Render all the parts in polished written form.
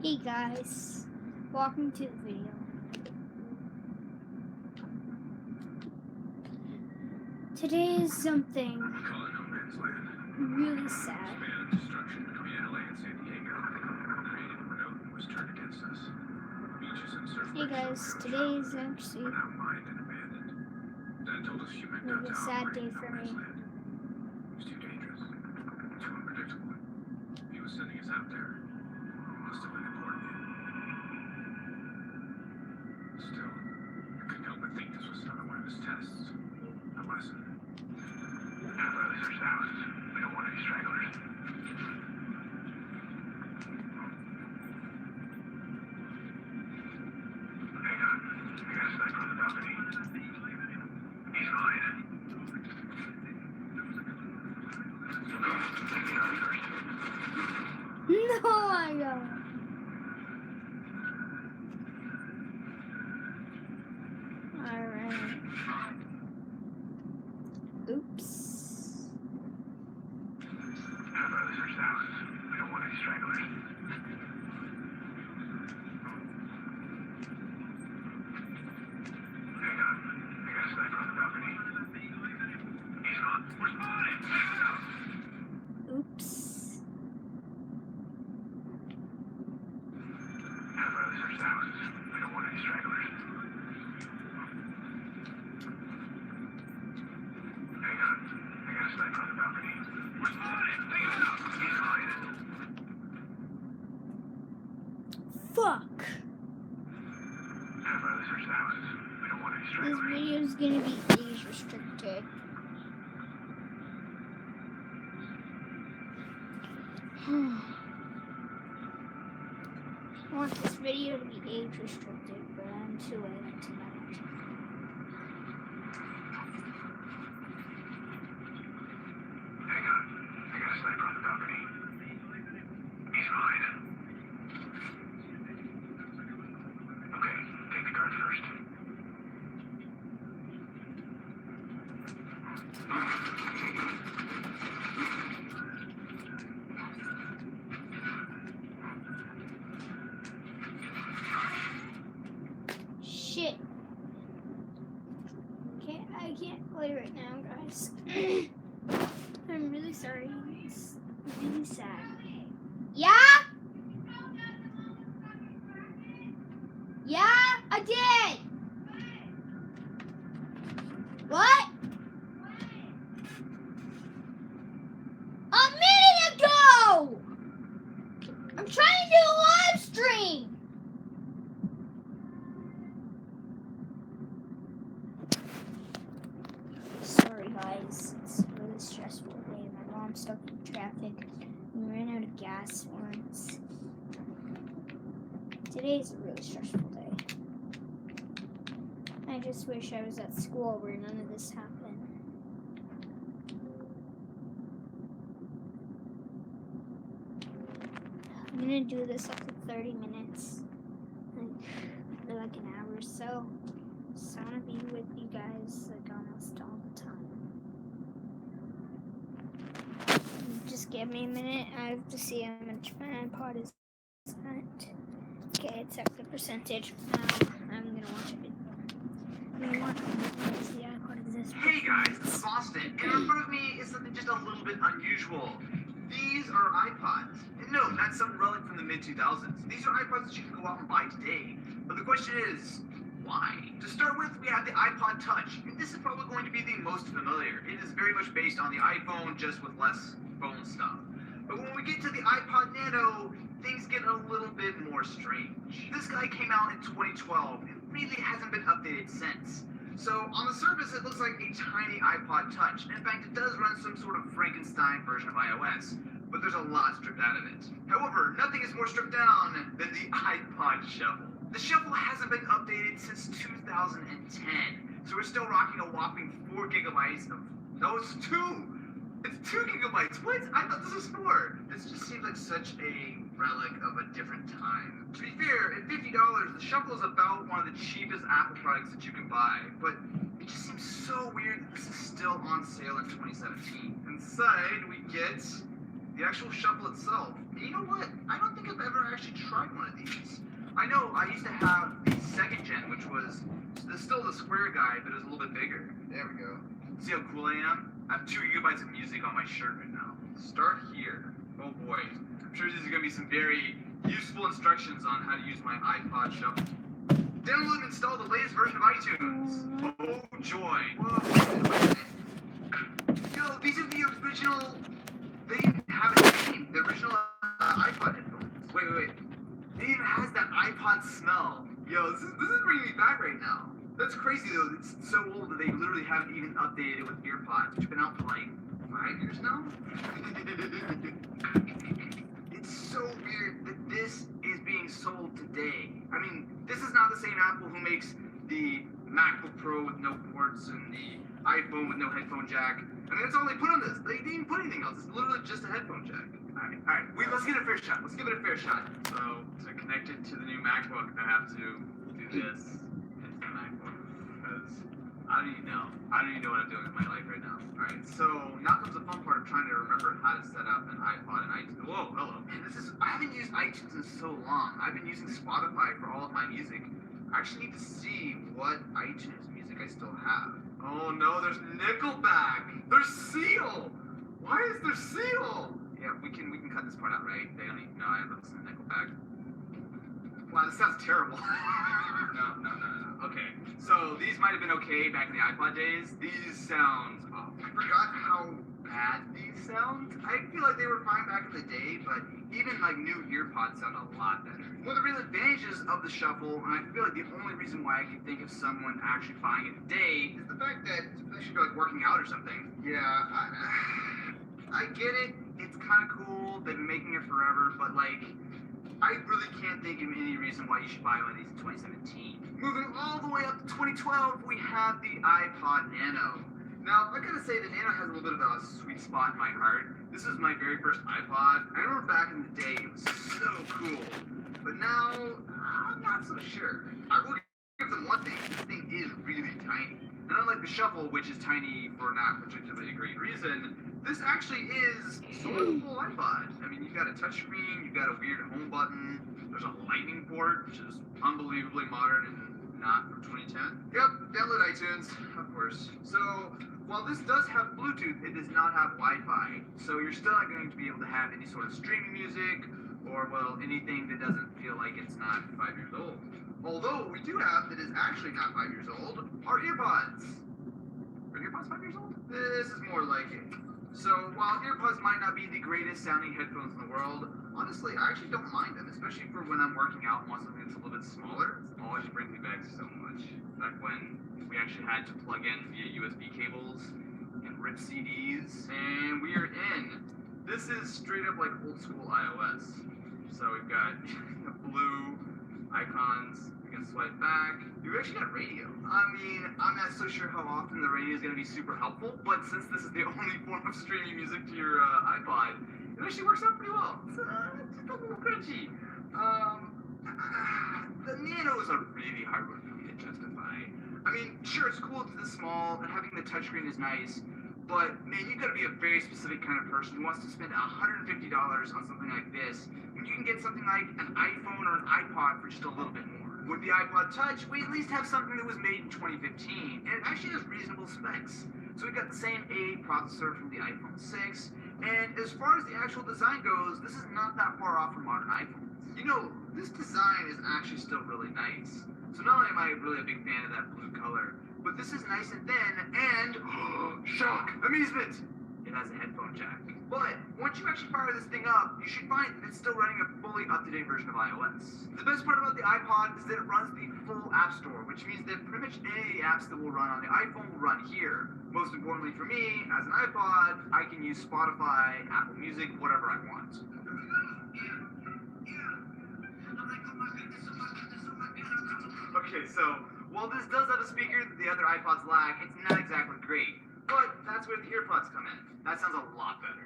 Hey guys, welcome to the video. Today is something really sad. Hey guys, today is actually a sad day for me. It's too dangerous, too unpredictable. He was sending us out there. Must have been important. Still, I couldn't help but think this was another one of his tests. A lesson. Have others search the houses. We don't want any stragglers. Hang on. I got a sniper on the balcony. He's mine. No, I don't. Alright. Oops. Have others search the houses. We don't want any stragglers. Hang on. I got a sniper on the balcony. He's on. We're spotted. Oops. Have others search the houses. We don't want any stragglers. Hang on. I got a sniper on the balcony. We're spotted. Take it out. He's mine. Fuck. Have others search the houses. We don't want any This stragglers. video is gonna be age restricted. I want this video to be age restricted, but I'm too late tonight. Hang on. I got a sniper on the balcony. He's mine. Okay, take the card first. Shit. I can't play right now, guys. I'm really sorry. It's really sad. Yeah? Yeah, I did. What? A minute ago! I'm trying to do a live stream! Sorry guys, it's a really stressful day. My mom's stuck in traffic. We ran out of gas once. Today is a really stressful day. I just wish I was at school where none of this happened. I'm gonna do this up to 30 minutes. Like an hour or so. Just wanna be with you guys like almost all the time. Just give me a minute. I have to see how much my iPod is at. Okay, it's at the percentage. I'm gonna watch a video. I'm gonna watch the iPod exists. Hey guys, this is Austin, and in front of me is something just a little bit unusual. These are iPods. And no, not some relic from the mid-2000s. These are iPods that you can go out and buy today. But the question is, why? To start with, we have the iPod Touch. And this is probably going to be the most familiar. It is very much based on the iPhone, just with less phone stuff. But when we get to the iPod Nano, things get a little bit more strange. This guy came out in 2012 and really hasn't been updated since. So on the surface, it looks like a tiny iPod Touch. In fact, it does run some sort of Frankenstein version of iOS, but there's a lot stripped out of it. However, nothing is more stripped down than the iPod Shuffle. The Shuffle hasn't been updated since 2010, so we're still rocking a whopping 4 gigabytes of... No, it's 2! It's 2 gigabytes! What? I thought this was 4! This just seems like such a relic of a different time. To be fair, at $50, the Shuffle is about one of the cheapest Apple products that you can buy, but it just seems so weird that this is still on sale in 2017. Inside, we get the actual shuffle itself. And you know what? I don't think I've ever actually tried one of these. I know I used to have the second gen, which was still the square guy, but it was a little bit bigger. There we go. See how cool I am? I have 2 gigabytes of music on my shirt right now. Start here. Oh boy. I'm sure these are going to be some very useful instructions on how to use my iPod shuffle. Download and install the latest version of iTunes. Oh joy. Whoa. Yo, these are the original. They even have a name. The original iPod headphones. Wait. It even has that iPod smell. Yo, this is bringing me back right now. That's crazy though. It's so old that they literally haven't even updated it with earpods, which have been out for like 5 years now. It's so weird that this is being sold today. I mean, this is not the same Apple who makes the MacBook Pro with no ports and the iPhone with no headphone jack. I mean, that's all they put on this. They didn't put anything else. It's literally just a headphone jack. All right. Let's give it a fair shot. Let's give it a fair shot. So, to connect it to the new MacBook, I have to do this into the MacBook because I don't even know. I don't even know what I'm doing with my life right now. All right. So now comes the fun part of trying to remember how to set up an iPod and iTunes. Whoa, hello. Man, I haven't used iTunes in so long. I've been using Spotify for all of my music. I actually need to see what iTunes music I still have. Oh no, there's Nickelback. There's Seal. Why is there Seal? Yeah, we can cut this part out, right? They don't even know I ever listened to Nickelback. Wow, this sounds terrible. No. Okay, so these might have been okay back in the iPod days. These sounds, I forgot how bad these sound. I feel like they were fine back in the day, but even like new earpods sound a lot better. One of the real advantages of the shuffle, and I feel like the only reason why I can think of someone actually buying it today, is the fact that they should be like working out or something. Yeah, I get it. It's kind of cool. They've been making it forever, but like, I really can't think of any reason why you should buy one of these in 2017. Moving all the way up to 2012, we have the iPod Nano. Now, I gotta say, the Nano has a little bit of a sweet spot in my heart. This is my very first iPod. I remember back in the day, it was so cool. But now, I'm not so sure. I will give them one thing. This thing is really tiny. And unlike the Shuffle, which is tiny for not particularly a great reason, this actually is sort of a full iPod. I mean, you've got a touchscreen, you've got a weird home button, there's a lightning port, which is unbelievably modern and not from 2010. Yep, download iTunes, of course. So, while this does have Bluetooth, it does not have Wi-Fi. So you're still not going to be able to have any sort of streaming music, or, well, anything that doesn't feel like it's not 5 years old. Although, we do have that is actually not 5 years old, our earpods. Are earpods 5 years old? This is more like it. So, while earpods might not be the greatest sounding headphones in the world, honestly, I actually don't mind them, especially for when I'm working out and want something that's a little bit smaller. It always brings me back so much. Back when we actually had to plug in via USB cables and rip CDs, and we are in. This is straight up like old school iOS. So we've got blue icons. We can swipe back. We've actually got radio. I mean, I'm not so sure how often the radio is going to be super helpful, but since this is the only form of streaming music to your iPod, it actually works out pretty well. It's a little crunchy. The Nano is a really hard one for me to justify. I mean, sure, it's cool it's this small, and having the touchscreen is nice, but man, you've got to be a very specific kind of person who wants to spend $150 on something like this, when you can get something like an iPhone or an iPod for just a little bit more. With the iPod Touch, we at least have something that was made in 2015, and it actually has reasonable specs. So we've got the same A processor from the iPhone 6, and as far as the actual design goes, this is not that far off from modern iPhones. You know, this design is actually still really nice. So not only am I really a big fan of that blue color, but this is nice and thin, and shock, amazement, it has a headphone jack. But once you actually fire this thing up, you should find that it's still running a fully up-to-date version of iOS. The best part about the iPod is that it runs the full App Store, which means that pretty much any of the apps that will run on the iPhone will run here. Most importantly for me, as an iPod, I can use Spotify, Apple Music, whatever I want. Okay, so while this does have a speaker that the other iPods lack, it's not exactly great. But that's where the earpods come in. That sounds a lot better.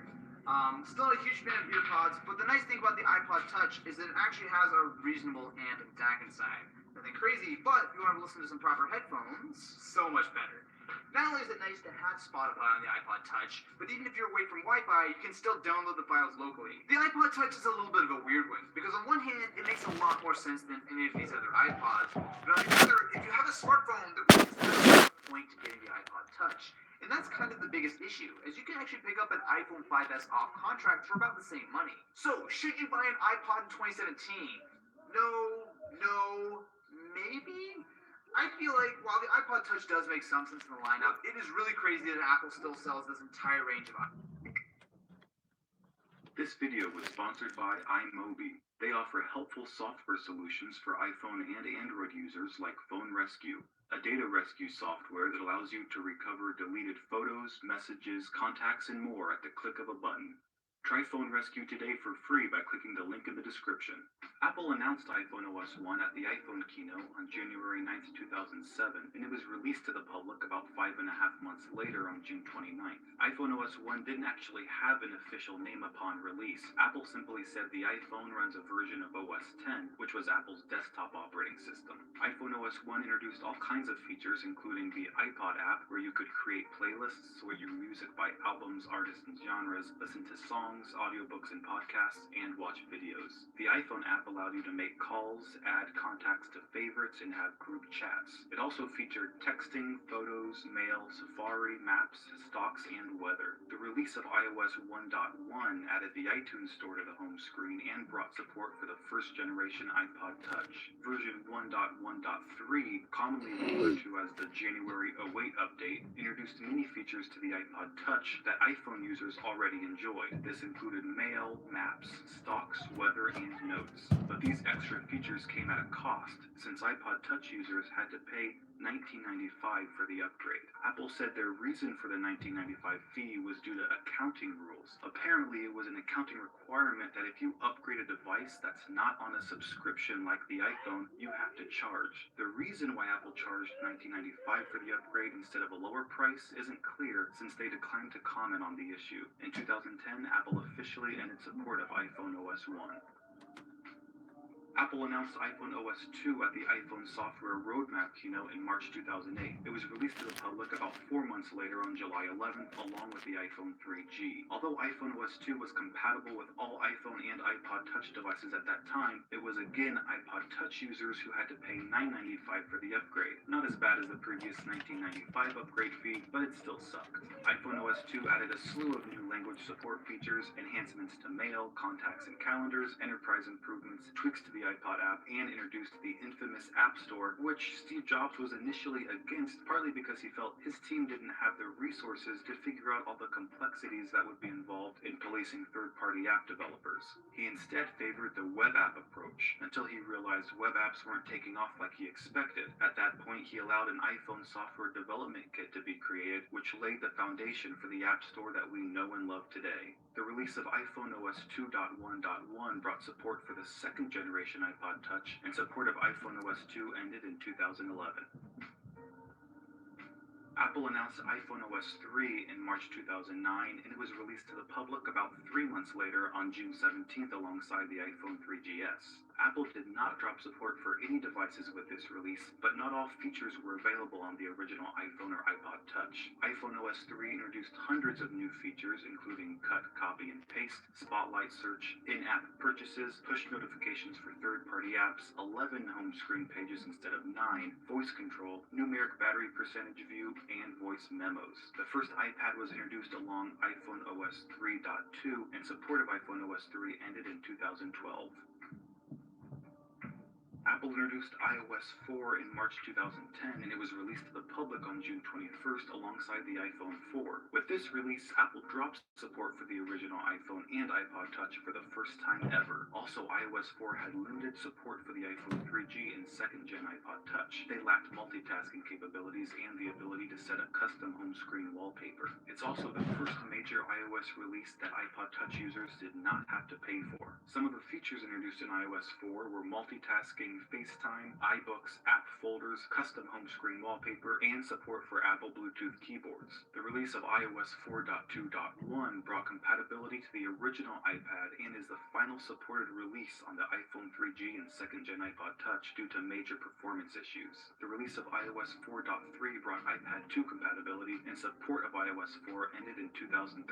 Still a huge fan of earpods, but the nice thing about the iPod Touch is that it actually has a reasonable amp and DAC inside. nothing crazy, but if you want to listen to some proper headphones, so much better. Not only is it nice to have Spotify on the iPod Touch, but even if you're away from Wi-Fi, you can still download the files locally. The iPod Touch is a little bit of a weird one, because on one hand, it makes a lot more sense than any of these other iPods, but on the other, if you have a smartphone, there really is no point to getting the iPod Touch. And that's kind of the biggest issue, as you can actually pick up an iPhone 5S off contract for about the same money. So, should you buy an iPod in 2017? No, maybe? I feel like while the iPod Touch does make some sense in the lineup, it is really crazy that Apple still sells this entire range of iPods. This video was sponsored by iMobi. They offer helpful software solutions for iPhone and Android users like Phone Rescue, a data rescue software that allows you to recover deleted photos, messages, contacts, and more at the click of a button. Try Phone Rescue today for free by clicking the link in the description. Apple announced iPhone OS 1 at the iPhone keynote on January 9, 2007, and it was released to the public about 5.5 months later on June 29th. iPhone OS 1 didn't actually have an official name upon release. Apple simply said the iPhone runs a version of OS 10, which was Apple's desktop operating system. iPhone OS 1 introduced all kinds of features, including the iPod app, where you could create playlists, sort your music by albums, artists, and genres, listen to songs, audiobooks, and podcasts, and watch videos. The iPhone app allowed you to make calls, add contacts to favorites, and have group chats. It also featured texting, photos, mail, Safari, maps, stocks, and weather. The release of iOS 1.1 added the iTunes Store to the home screen and brought support for the first generation iPod Touch. Version 1.1.3, commonly referred to as the January 08 update, introduced many features to the iPod Touch that iPhone users already enjoyed. This included mail, maps, stocks, weather, and notes. But these extra features came at a cost, since iPod Touch users had to pay $19.95 for the upgrade. Apple said their reason for the $19.95 fee was due to accounting rules. Apparently, it was an accounting requirement that if you upgrade a device that's not on a subscription like the iPhone, you have to charge. The reason why Apple charged $19.95 for the upgrade instead of a lower price isn't clear, since they declined to comment on the issue. In 2010, Apple officially ended support of iPhone OS 1. Apple announced iPhone OS 2 at the iPhone Software Roadmap keynote in March 2008. It was released to the public about 4 months later on July 11th, along with the iPhone 3G. Although iPhone OS 2 was compatible with all iPhone and iPod Touch devices at that time, it was again iPod Touch users who had to pay $9.95 for the upgrade. Not as bad as the previous $19.95 upgrade fee, but it still sucked. iPhone OS 2 added a slew of new language support features, enhancements to mail, contacts, and calendars, enterprise improvements, tweaks to the iPod app, and introduced the infamous App Store, which Steve Jobs was initially against, partly because he felt his team didn't have the resources to figure out all the complexities that would be involved in policing third-party app developers. He instead favored the web app approach, until he realized web apps weren't taking off like he expected. At that point, he allowed an iPhone software development kit to be created, which laid the foundation for the App Store that we know and love today. The release of iPhone OS 2.1.1 brought support for the second generation iPod Touch, and support of iPhone OS 2 ended in 2011. Apple announced iPhone OS 3 in March 2009, and it was released to the public about 3 months later on June 17th alongside the iPhone 3GS. Apple did not drop support for any devices with this release, but not all features were available on the original iPhone or iPod Touch. iPhone OS 3 introduced hundreds of new features, including cut, copy, and paste, spotlight search, in-app purchases, push notifications for third-party apps, 11 home screen pages instead of 9, voice control, numeric battery percentage view, and voice memos. The first iPad was introduced along iPhone OS 3.2, and support of iPhone OS 3 ended in 2012. Apple introduced iOS 4 in March 2010, and it was released to the public on June 21st alongside the iPhone 4. With this release, Apple dropped support for the original iPhone and iPod Touch for the first time ever. Also, iOS 4 had limited support for the iPhone 3G and second-gen iPod Touch. They lacked multitasking capabilities and the ability to set a custom home screen wallpaper. It's also the first major iOS release that iPod Touch users did not have to pay for. Some of the features introduced in iOS 4 were multitasking, including FaceTime, iBooks, app folders, custom home screen wallpaper, and support for Apple Bluetooth keyboards. The release of iOS 4.2.1 brought compatibility to the original iPad and is the final supported release on the iPhone 3G and 2nd Gen iPod Touch due to major performance issues. The release of iOS 4.3 brought iPad 2 compatibility, and support of iOS 4 ended in 2013.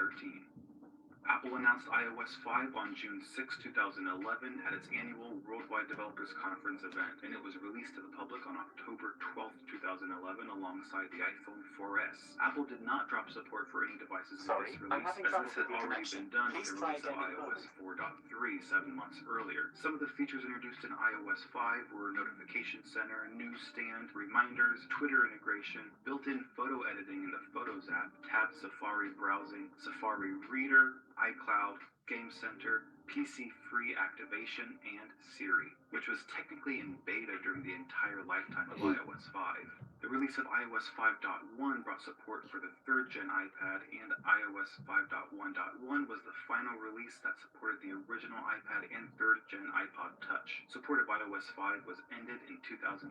Apple announced iOS 5 on June 6, 2011 at its annual Worldwide Developers Conference event, and it was released to the public on October 12, 2011 alongside the iPhone 4S. Apple did not drop support for any devices in this release, as this had already been done with the release of iOS 4.3 7 months earlier. Some of the features introduced in iOS 5 were Notification Center, Newsstand, Reminders, Twitter integration, built-in photo editing in the Photos app, Tab Safari browsing, Safari Reader, iCloud, Game Center, PC-free activation, and Siri, which was technically in beta during the entire lifetime of iOS 5. The release of iOS 5.1 brought support for the 3rd Gen iPad, and iOS 5.1.1 was the final release that supported the original iPad and 3rd Gen iPod Touch. Support of iOS 5 was ended in 2014.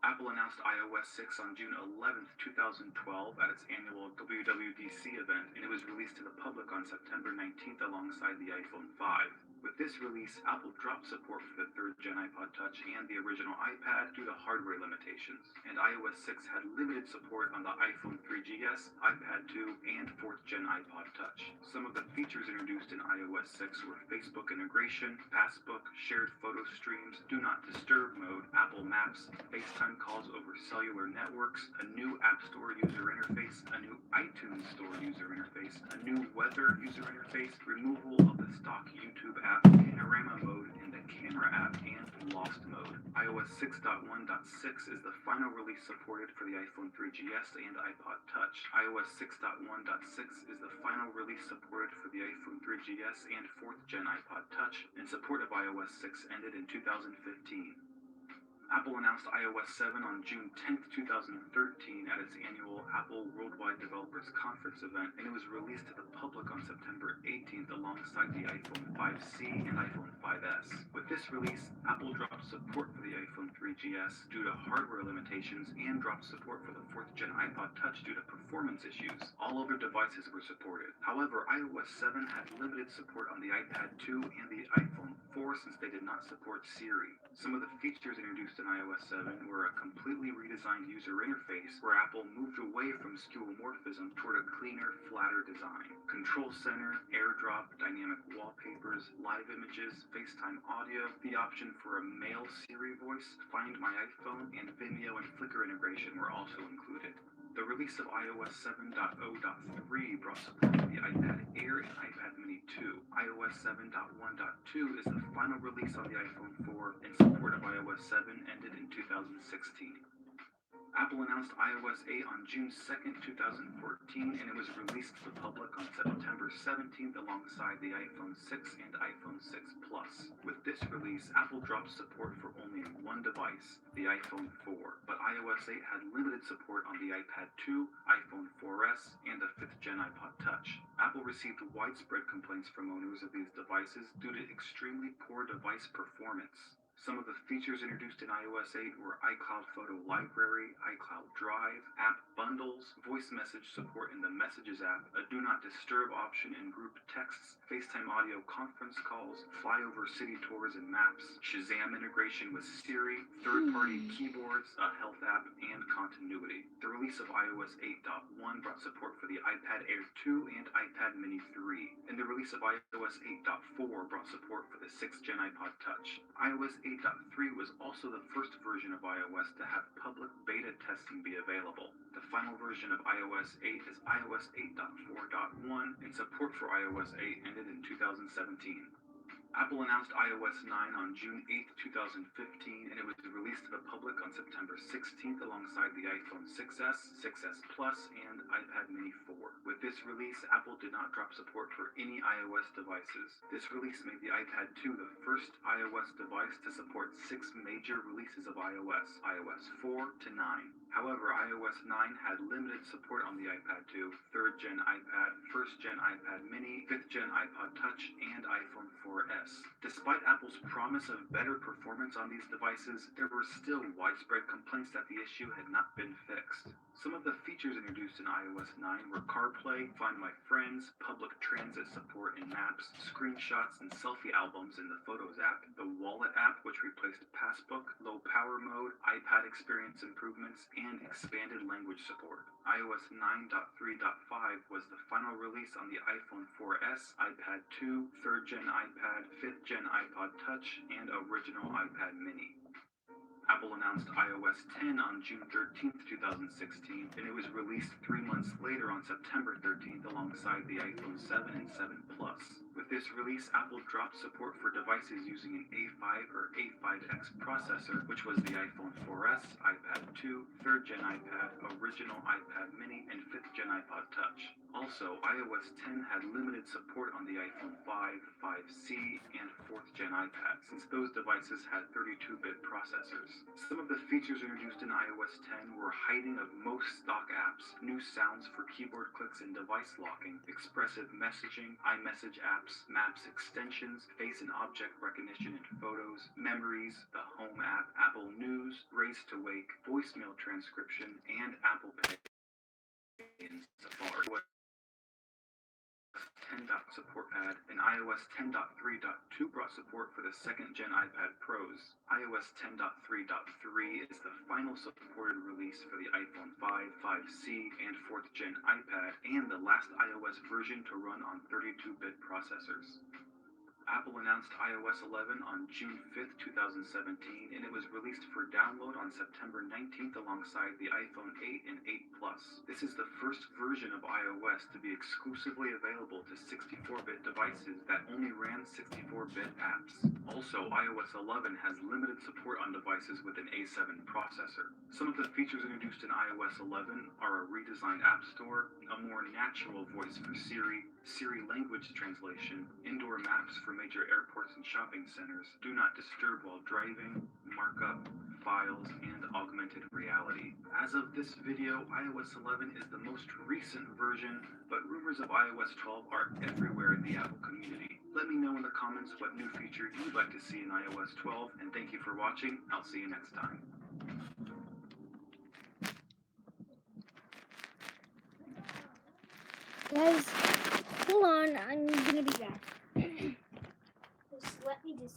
Apple announced iOS 6 on June 11, 2012 at its annual WWDC event, and it was released to the public on September 19th alongside the iPhone 5. With this release, Apple dropped support for the 3rd Gen iPod Touch and the original iPad due to hardware limitations, and iOS 6 had limited support on the iPhone 3GS, iPad 2, and 4th Gen iPod Touch. Some of the features introduced in iOS 6 were Facebook integration, Passbook, shared photo streams, Do Not Disturb mode, Apple Maps, FaceTime calls over cellular networks, a new App Store user interface, a new iTunes Store user interface, a new weather user interface, removal of the stock YouTube app, Panorama mode in the Camera app, and Lost mode. iOS 6.1.6 is the final release supported for the iPhone 3GS and iPod Touch. iOS 6.1.6 is the final release supported for the iPhone 3GS and 4th Gen iPod Touch, and support of iOS 6 ended in 2015. Apple announced iOS 7 on June 10, 2013 at its annual Apple Worldwide Developers Conference event, and it was released to the public on September 18th alongside the iPhone 5C and iPhone 5S. With this release, Apple dropped support for the iPhone 3GS due to hardware limitations and dropped support for the 4th Gen iPod Touch due to performance issues. All other devices were supported. However, iOS 7 had limited support on the iPad 2 and the iPhone 4 since they did not support Siri. Some of the features introduced in iOS 7 were a completely redesigned user interface where Apple moved away from skeuomorphism toward a cleaner, flatter design. Control Center, AirDrop, dynamic wallpapers, live images, FaceTime audio, the option for a male Siri voice, Find My iPhone, and Vimeo and Flickr integration were also included. The release of iOS 7.0.3 brought support for the iPad Air and iPad Mini 2. iOS 7.1.2 is the final release on the iPhone 4, and support of iOS 7 ended in 2016. Apple announced iOS 8 on June 2, 2014, and it was released to the public on September 17th alongside the iPhone 6 and iPhone 6 Plus. With this release, Apple dropped support for only one device, the iPhone 4, but iOS 8 had limited support on the iPad 2, iPhone 4S, and the 5th Gen iPod Touch. Apple received widespread complaints from owners of these devices due to extremely poor device performance. Some of the features introduced in iOS 8 were iCloud Photo Library, iCloud Drive, app bundles, voice message support in the Messages app, a Do Not Disturb option in group texts, FaceTime audio conference calls, flyover city tours and maps, Shazam integration with Siri, third-party keyboards, a health app, and continuity. The release of iOS 8.1 brought support for the iPad Air 2 and iPad Mini 3, and the release of iOS 8.4 brought support for the 6th Gen iPod Touch. iOS 8.3 was also the first version of iOS to have public beta testing be available. The final version of iOS 8 is iOS 8.4.1, and support for iOS 8 ended in 2017. Apple announced iOS 9 on June 8, 2015, and it was released to the public on September 16th alongside the iPhone 6S, 6S Plus, and iPad Mini 4. With this release, Apple did not drop support for any iOS devices. This release made the iPad 2 the first iOS device to support 6 major releases of iOS 4 to 9. However, iOS 9 had limited support on the iPad 2, 3rd Gen iPad, 1st Gen iPad Mini, 5th Gen iPod Touch, and iPhone 4S. Despite Apple's promise of better performance on these devices, there were still widespread complaints that the issue had not been fixed. Some of the features introduced in iOS 9 were CarPlay, Find My Friends, public transit support in Maps, screenshots and selfie albums in the Photos app, the Wallet app which replaced Passbook, low power mode, iPad experience improvements, and expanded language support. iOS 9.3.5 was the final release on the iPhone 4S, iPad 2, 3rd Gen iPad, 5th Gen iPod Touch, and original iPad Mini. Apple announced iOS 10 on June 13, 2016, and it was released 3 months later on September 13th alongside the iPhone 7 and 7 Plus. With this release, Apple dropped support for devices using an A5 or A5X processor, which was the iPhone 4S, iPad 2, 3rd Gen iPad, original iPad Mini, and 5th Gen iPod Touch. Also, iOS 10 had limited support on the iPhone 5, 5C, and 4th Gen iPad, since those devices had 32-bit processors. Some of the features introduced in iOS 10 were hiding of most stock apps, new sounds for keyboard clicks and device locking, expressive messaging, iMessage apps, Maps extensions, face and object recognition in photos, memories, the Home app, Apple News, Raise to Wake, voicemail transcription, and Apple Pay in Safari. 10. Support pad, and iOS 10.3.2 brought support for the 2nd Gen iPad Pros. iOS 10.3.3 is the final supported release for the iPhone 5, 5C, and 4th Gen iPad, and the last iOS version to run on 32-bit processors. Apple announced iOS 11 on June 5th, 2017, and it was released for download on September 19th alongside the iPhone 8 and 8 Plus. This is the first version of iOS to be exclusively available to 64-bit devices that only ran 64-bit apps. Also, iOS 11 has limited support on devices with an A7 processor. Some of the features introduced in iOS 11 are a redesigned App Store, a more natural voice for Siri, Siri language translation, indoor maps for major airports and shopping centers, do not disturb while driving, markup, files, and augmented reality. As of this video, iOS 11 is the most recent version, but rumors of iOS 12 are everywhere in the Apple community. Let me know in the comments what new feature you'd like to see in iOS 12, and thank you for watching. I'll see you next time. Guys, hold on, I'm gonna be back. Just let me just.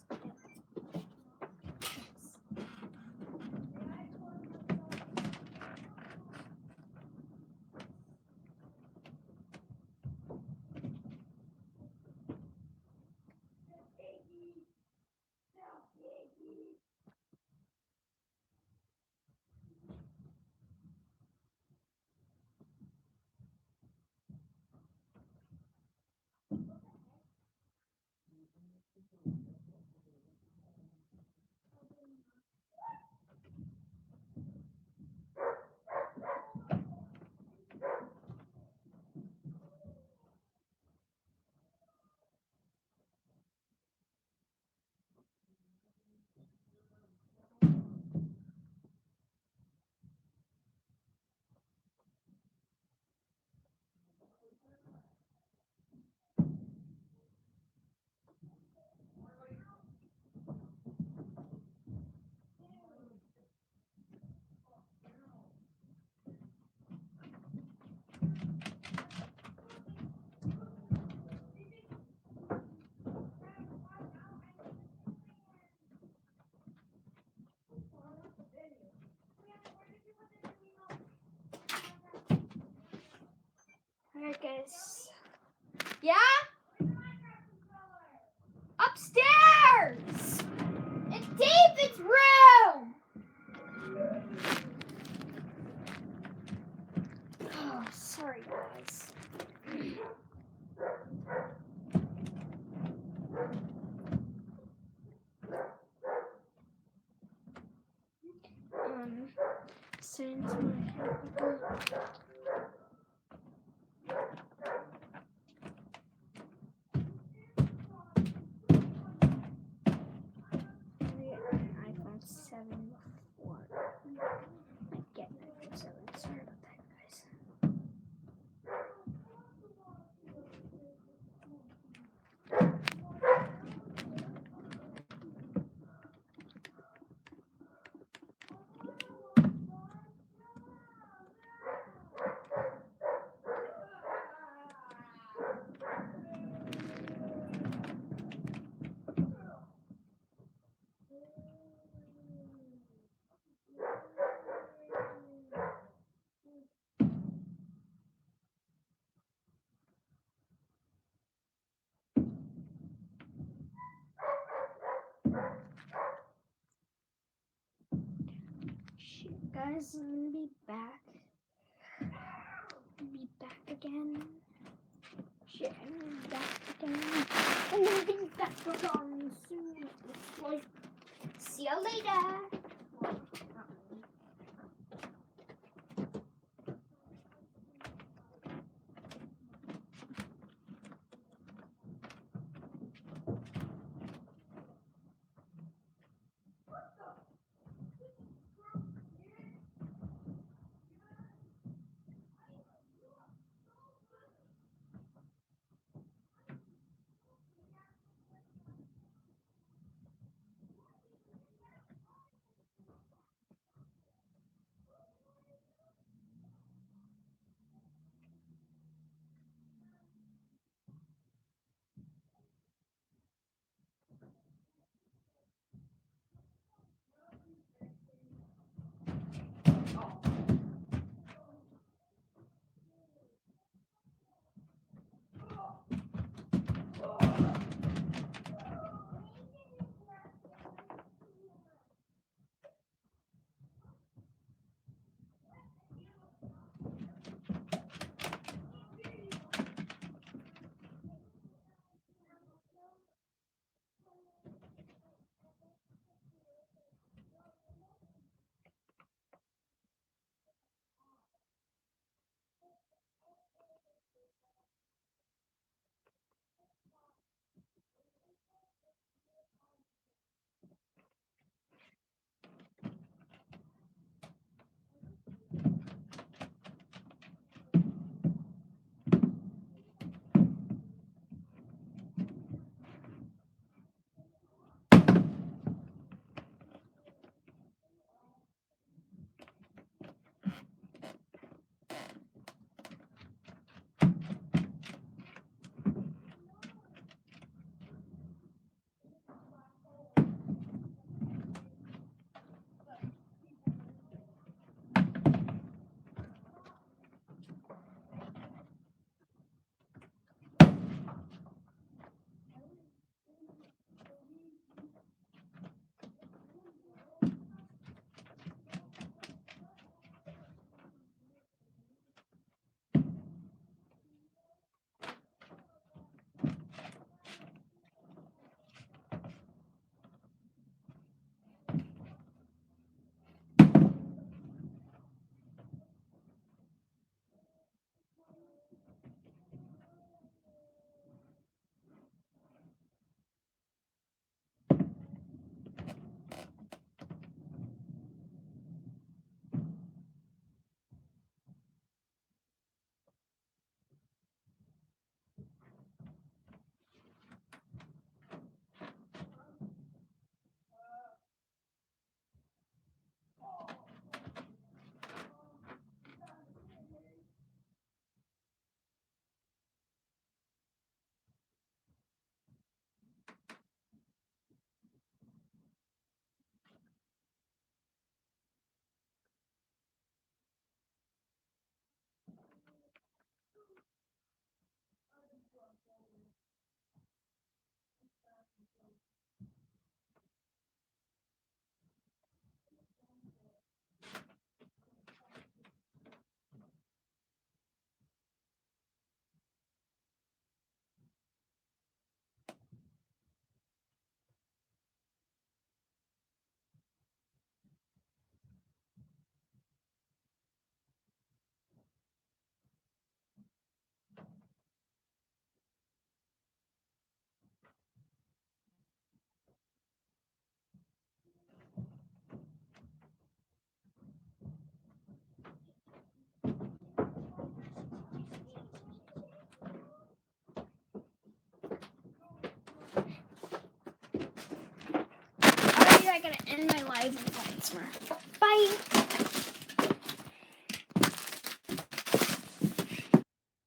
Alright, guys. Yeah? Upstairs! It's David's room! Oh, sorry, guys. Since iPhone 7 before I get it. guys, I'm gonna be back. Be back again. Shit, I'm gonna be back again. I'm gonna be back again soon. Like, see you later. Alright, I gotta end my live and play some more. Bye.